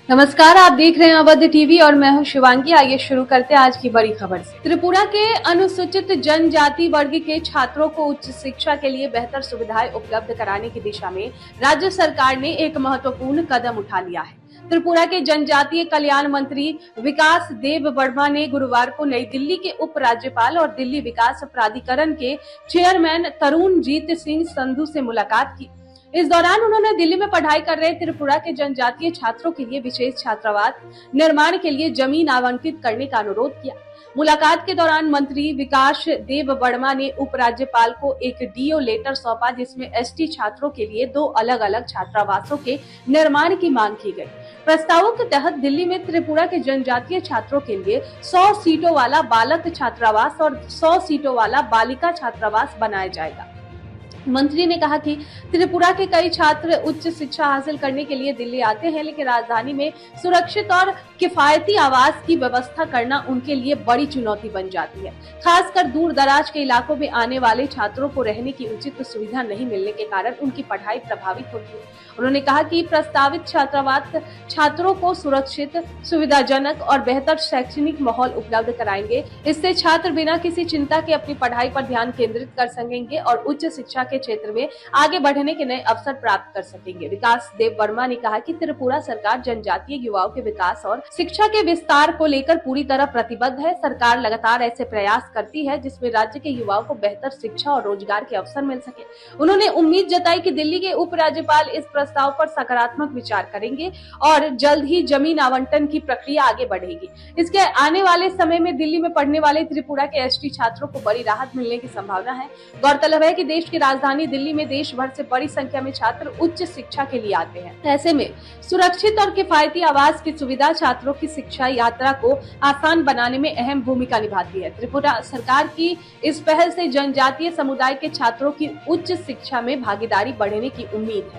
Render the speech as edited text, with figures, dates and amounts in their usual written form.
नमस्कार, आप देख रहे हैं अवध टीवी और मैं हूं शिवांगी। आइए शुरू करते हैं आज की बड़ी खबर से। त्रिपुरा के अनुसूचित जनजाति वर्ग के छात्रों को उच्च शिक्षा के लिए बेहतर सुविधाएं उपलब्ध कराने की दिशा में राज्य सरकार ने एक महत्वपूर्ण कदम उठा लिया है। त्रिपुरा के जनजातीय कल्याण मंत्री विकास देव वर्मा ने गुरुवार को नई दिल्ली के उप राज्यपाल और दिल्ली विकास प्राधिकरण के चेयरमैन तरुणजीत सिंह संधू से मुलाकात की। इस दौरान उन्होंने दिल्ली में पढ़ाई कर रहे त्रिपुरा के जनजातीय छात्रों के लिए विशेष छात्रावास निर्माण के लिए जमीन आवंटित करने का अनुरोध किया। मुलाकात के दौरान मंत्री विकास देव वर्मा ने उपराज्यपाल को एक डीओ लेटर सौंपा, जिसमें एसटी छात्रों के लिए 2 अलग-अलग छात्रावासों के निर्माण की मांग की गई। प्रस्तावों के तहत दिल्ली में त्रिपुरा के जनजातीय छात्रों के लिए 100 सीटों वाला बालक छात्रावास और 100 सीटों वाला बालिका छात्रावास बनाया जाएगा। मंत्री ने कहा कि त्रिपुरा के कई छात्र उच्च शिक्षा हासिल करने के लिए दिल्ली आते हैं, लेकिन राजधानी में सुरक्षित और किफायती आवास की व्यवस्था करना उनके लिए बड़ी चुनौती बन जाती है। खासकर दूर दराज के इलाकों में आने वाले छात्रों को रहने की उचित सुविधा नहीं मिलने के कारण उनकी पढ़ाई प्रभावित होती है। उन्होंने कहा कि प्रस्तावित छात्रावास छात्रों को सुरक्षित, सुविधाजनक और बेहतर शैक्षणिक माहौल उपलब्ध कराएंगे। इससे छात्र बिना किसी चिंता के अपनी पढ़ाई पर ध्यान केंद्रित कर सकेंगे और उच्च शिक्षा के क्षेत्र में आगे बढ़ने के नए अवसर प्राप्त कर सकेंगे। विकास देव वर्मा ने कहा कि त्रिपुरा सरकार जनजातीय युवाओं के विकास और शिक्षा के विस्तार को लेकर पूरी तरह प्रतिबद्ध है। सरकार लगातार ऐसे प्रयास करती है जिसमें राज्य के युवाओं को बेहतर शिक्षा और रोजगार के अवसर मिल सके। उन्होंने उम्मीद जताई कि दिल्ली के उपराज्यपाल इस प्रस्ताव पर सकारात्मक विचार करेंगे और जल्द ही जमीन आवंटन की प्रक्रिया आगे बढ़ेगी। इसके आने वाले समय में दिल्ली में पढ़ने वाले त्रिपुरा के एसटी छात्रों को बड़ी राहत मिलने की संभावना है। गौरतलब है कि देश की राजधानी दिल्ली में देश भर से बड़ी संख्या में छात्र उच्च शिक्षा के लिए आते हैं। ऐसे में सुरक्षित और किफायती आवास की सुविधा छात्रों की शिक्षा यात्रा को आसान बनाने में अहम भूमिका निभाती है। त्रिपुरा सरकार की इस पहल से जनजातीय समुदाय के छात्रों की उच्च शिक्षा में भागीदारी बढ़ने की उम्मीद है।